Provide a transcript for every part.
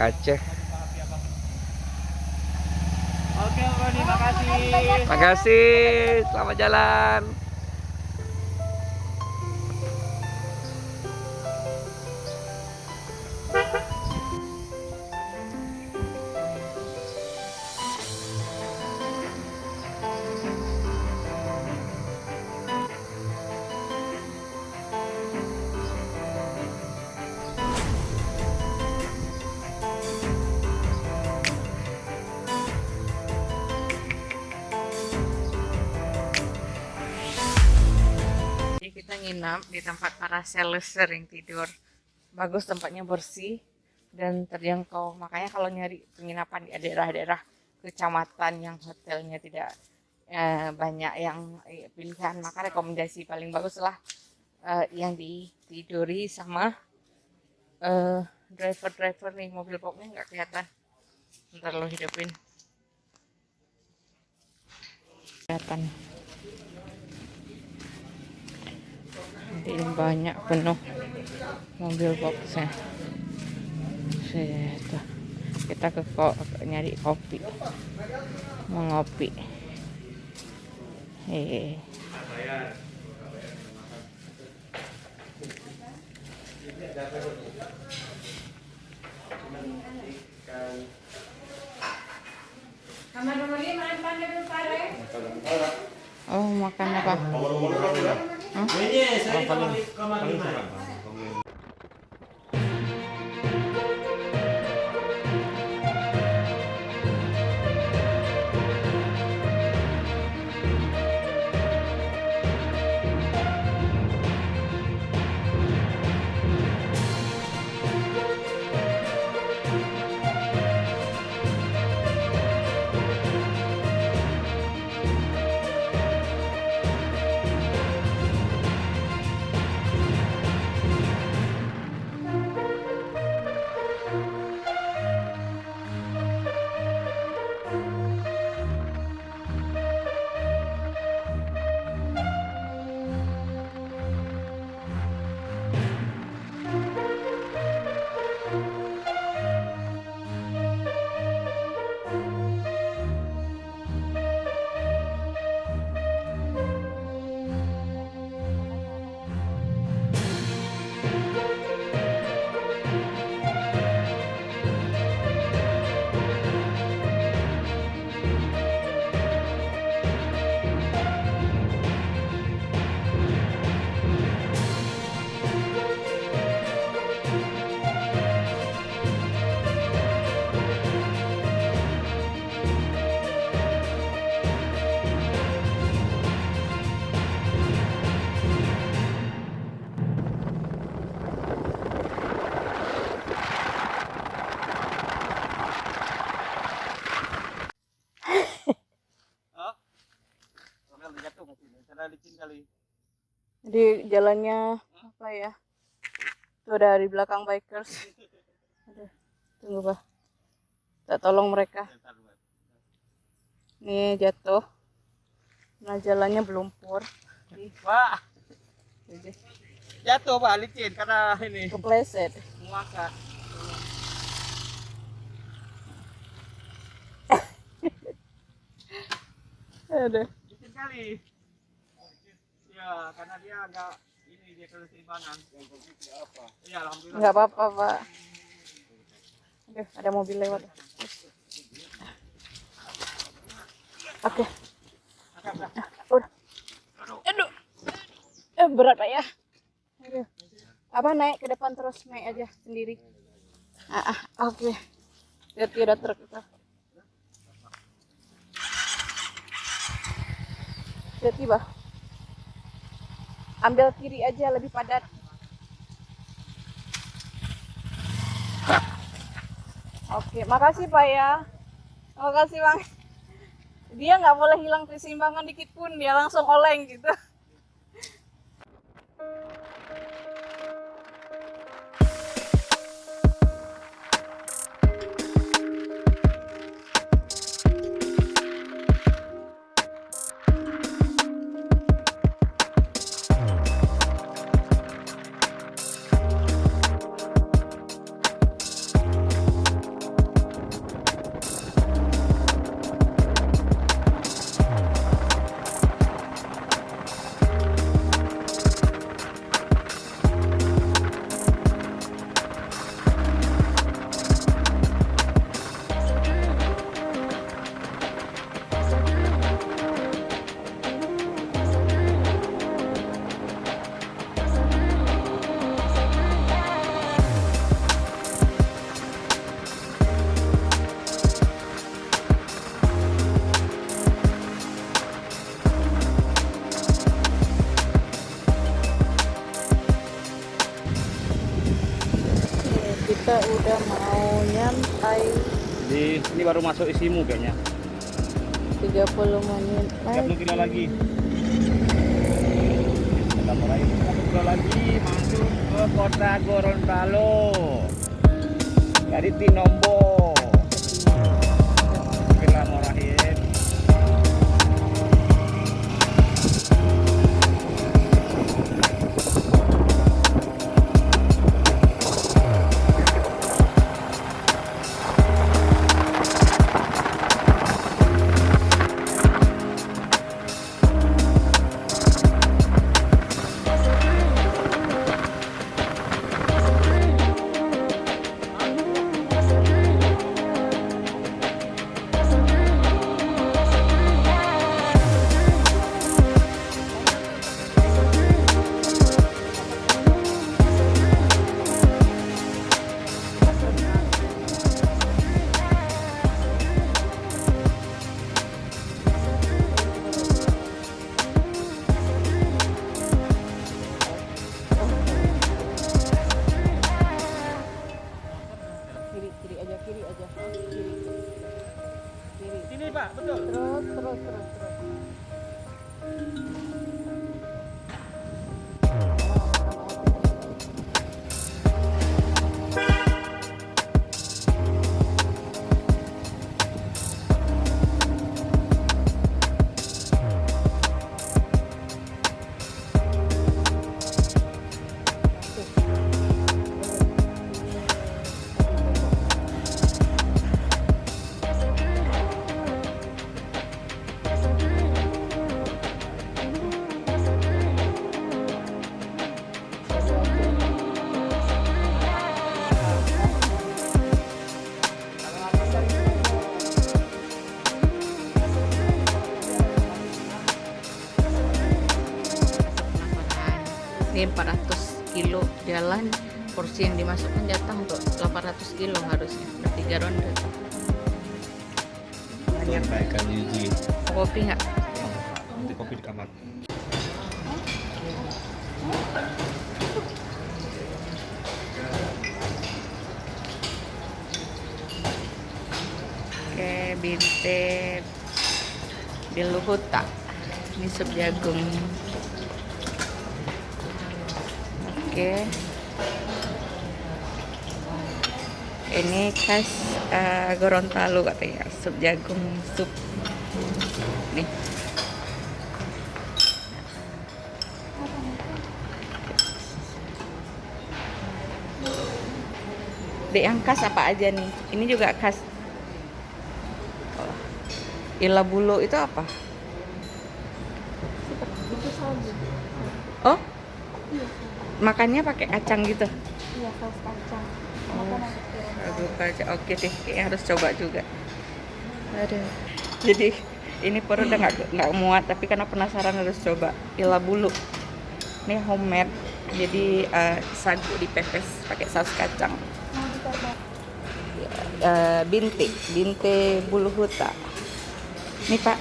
Aceh. Oke, Roni, makasih. Makasih, selamat jalan. Jadi kita nginap di tempat para sales sering tidur. Bagus, tempatnya bersih dan terjangkau. Makanya kalau nyari penginapan di daerah-daerah kecamatan yang hotelnya tidak banyak yang pilihan, maka rekomendasi paling bagus lah yang ditiduri sama driver nih. Mobil boxnya nggak kelihatan. Ntar lo hidupin. Kelihatan. Ini banyak penuh mobil boxnya. Tuh. Kita nyari kopi, mau ngopi. Oh, makan apa? Di jalannya apa ya? Tuh dari belakang bikers. Aduh, tunggu Pak. Kita tolong mereka. Nih jatuh. Nah jalannya belumpur. Wah, jatuh Pak, licin karena ini Kepleset. muaka. Aduh. Licin kali. Ya, karena dia agak ini dia keseimbangan. Iya, alhamdulillah. Nggak apa-apa Pak. Aduh, ada mobil lewat. Oke. Udah. Aduh. Berat Pak ya. Aduh. Apa naik ke depan terus naik aja sendiri. Oke. Lihat ada truk itu. Tiba-tiba. Ambil kiri aja lebih padat. Oke, makasih Pak ya. Makasih Bang. Dia nggak boleh hilang keseimbangan dikit pun, dia langsung oleng gitu. Ini baru masuk isimu kayaknya. 30 menit 30 kilo lagi. Kita mulai 30 kilo lagi masuk ke kota Gorontalo. Dari Tinombo. Bismillahirrahmanirrahim. kiri aja kiri Sini Pak, betul. terus ini 400 kilo jalan, porsi yang dimasukkan jatah untuk 800 kilo harusnya, udah 3 ronde. Sampaikan Yuji. Kopi nggak? Nanti kopi di kamar. Oke, binte biluhuta, ini sup jagung. Oke, ini khas Gorontalo katanya, sup jagung sup. Nih. Dek, yang khas apa aja nih? Ini juga khas. Oh. Ila bulo itu apa? Itu sagu. Oh, Iya, makannya pakai kacang gitu. iya saus kacang. Oh, Makan ada kira. sagu kacang. Oke deh, kayaknya harus coba juga. Aduh. Jadi ini perut udah nggak muat, tapi karena penasaran harus coba ila bulu. Ini homemade, jadi sagu dipepes pakai saus kacang. Mau dicoba. Binte bulu huta. Nih Pak,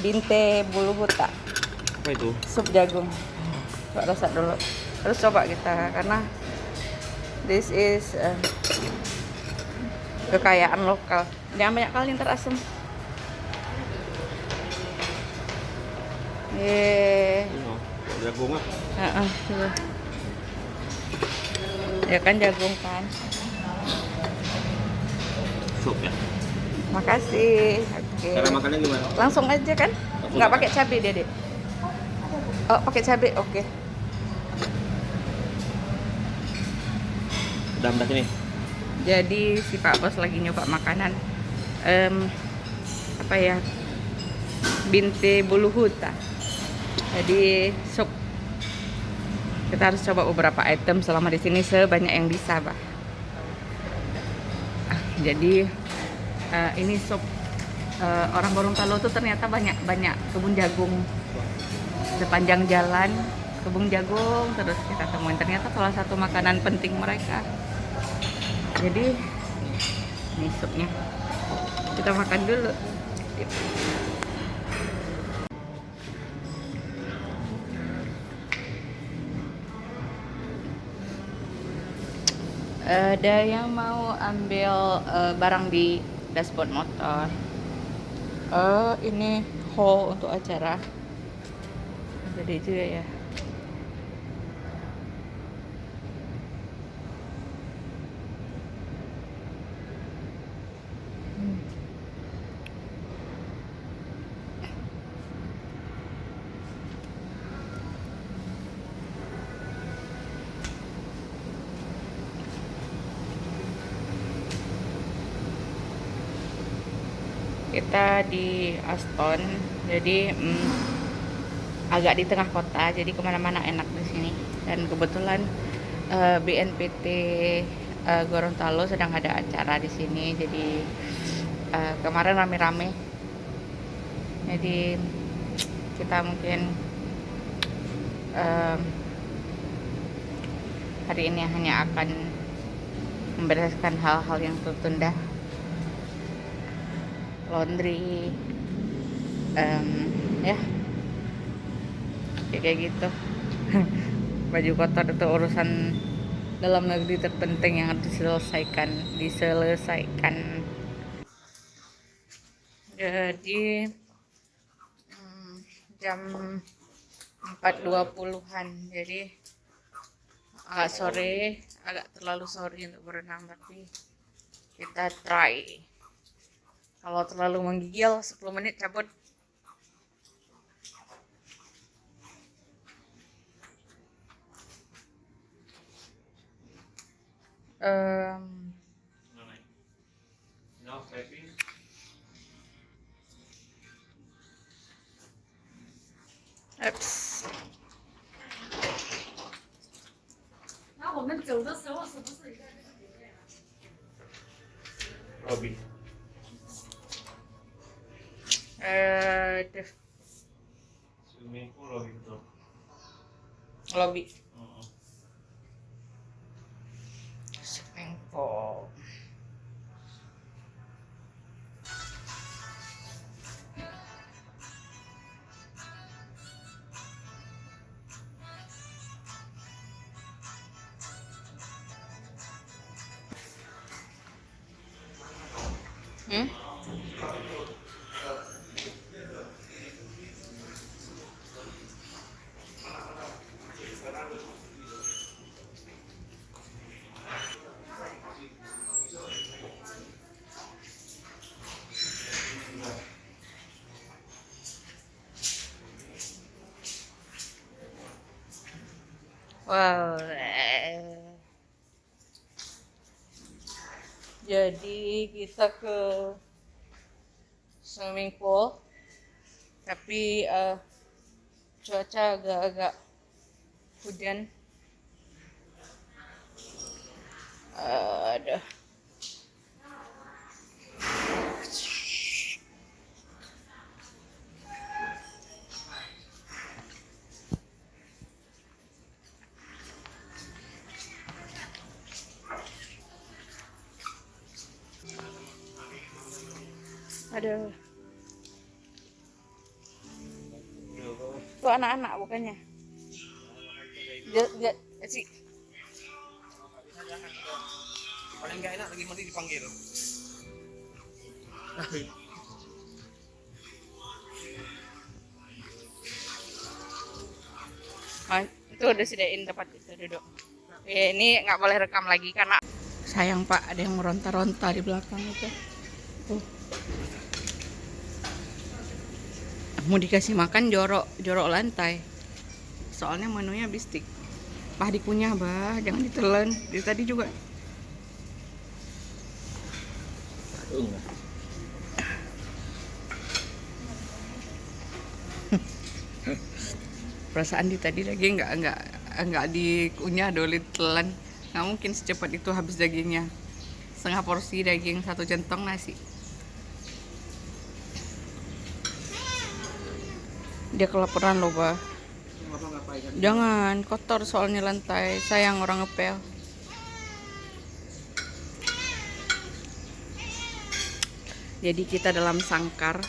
binte bulu huta, Apa itu? sup jagung. Coba rasa dulu. Harus coba kita karena this is kekayaan lokal. Jangan banyak kali ntar asem. Jagung mah. Coba. Ya kan jagung kan. Sup ya. Makasih. Oke. Cara makannya gimana? Langsung aja kan? Langsung Nggak makan. pakai cabai dia, Dek. Oh, pakai cabai. Oke. Udah sini. Jadi si Pak Bos lagi nyoba makanan apa ya? Binte bulu huta. Jadi sup. Kita harus coba beberapa item selama di sini sebanyak yang bisa, Bah. Jadi ini sup orang Gorontalo tuh ternyata banyak kebun jagung sepanjang jalan, kebun jagung terus kita temuin, ternyata salah satu makanan penting mereka. Jadi ini supnya, kita makan dulu. Ada yang mau ambil barang di dashboard motor. Ini hall untuk acara. Jadi juga ya. Kita di Aston, jadi agak di tengah kota, jadi kemana-mana enak di sini. Dan kebetulan BNPT Gorontalo sedang ada acara di sini, jadi kemarin rame-rame. Jadi kita mungkin hari ini hanya akan membereskan hal-hal yang tertunda. Laundry, ya kayak gitu. Baju kotor itu urusan dalam negeri terpenting yang harus diselesaikan. Jadi jam 4.20-an, jadi agak sore, agak terlalu sore untuk berenang, tapi kita try. Kalau terlalu menggigil 10 menit cabut. Ups. 那我们走的时候是不是应该这个里面？ Robby. Swimming pool Robby betul. Lobby. Swimming pool. Wow. Jadi kita ke swimming pool, tapi cuaca agak-agak hujan. Aduh. Aduh. Itu anak-anak bukannya? Dia sih. Paling nggak enak lagi mesti dipanggil. Itu udah sediain tempat itu duduk. Ini nggak boleh rekam lagi karena sayang Pak, ada yang meronta-ronta di belakang itu. Mau dikasih makan jorok lantai. Soalnya menunya bistik. Bah dikunyah bah, jangan ditelan. Dari tadi juga. Perasaan di tadi daging nggak dikunyah, doli telan. Nggak mungkin secepat itu habis dagingnya. Setengah porsi daging, 1 centong nasi. Dia kelaparan loh bah. Jangan, kotor soalnya lantai. Sayang orang ngepel. Jadi kita dalam sangkar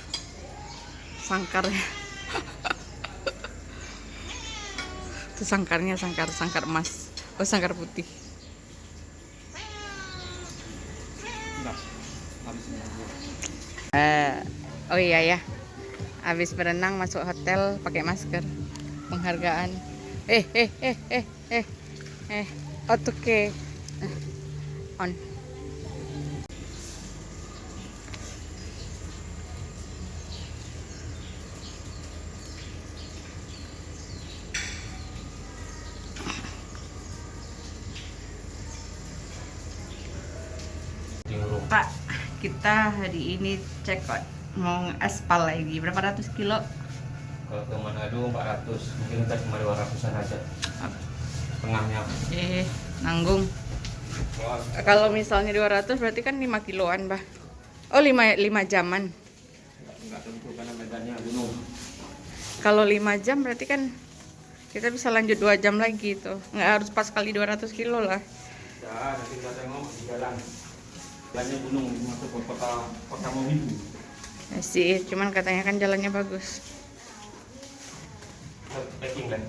itu sangkarnya sangkar emas, sangkar putih. Oh iya ya, habis berenang masuk hotel pakai masker. Penghargaan. Eh, eh, eh, eh, eh, eh. Oke. On. Pak, kita hari ini check out mau aspal lagi berapa ratus kilo? Kalau ke Manado 400, mungkin kita cuma 200-an aja. Tengahnya. Nanggung. Kalau misalnya 200 berarti kan 5 kiloan, Bah. Oh, 5 jaman. Enggak tentu karena medannya gunung. Kalau 5 jam berarti kan kita bisa lanjut 2 jam lagi tuh. Nggak harus pas kali 200 kilo lah. Ya, nanti kita tengok di jalan. Jalannya gunung masuk ke kota Mobidu. Sih, cuman katanya kan jalannya bagus. Packing kan?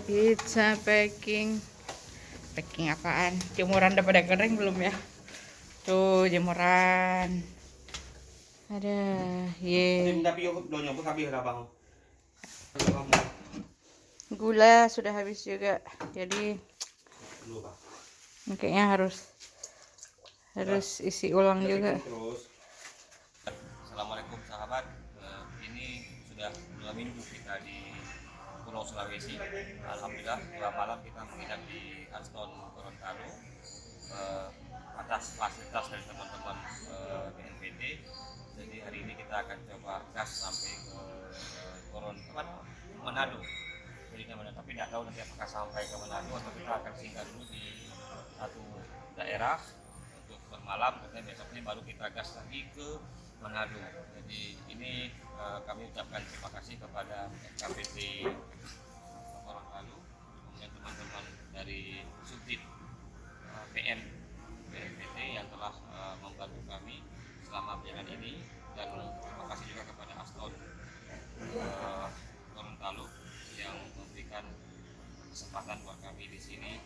Kita packing. Packing apaan? Jemuran udah pada kering belum ya? Tuh jemuran. Ada, Tapi yuk doanya pun habis lah bang. Gula sudah habis juga. Jadi Dulu bang. kayaknya harus isi ulang juga. Terus. Assalamualaikum sahabat. Ini sudah 2 minggu kita di Pulau Sulawesi. Alhamdulillah 2 malam kita menginap di Aston Gorontalo atas fasilitas dari teman-teman BNPT. Jadi hari ini kita akan coba gas sampai ke Manado. Jadi Manado, tapi tidak tahu nanti apakah sampai ke Manado atau kita akan singgah dulu di satu daerah untuk bermalam. Kemudian besoknya baru kita gas lagi ke Manado. Jadi ini kami ucapkan terima kasih kepada KPT Gorontalo, kemudian teman-teman dari Subdit PM BNPT yang telah membantu kami selama perjalanan ini, dan terima kasih juga kepada Aston Gorontalo yang memberikan kesempatan buat kami di sini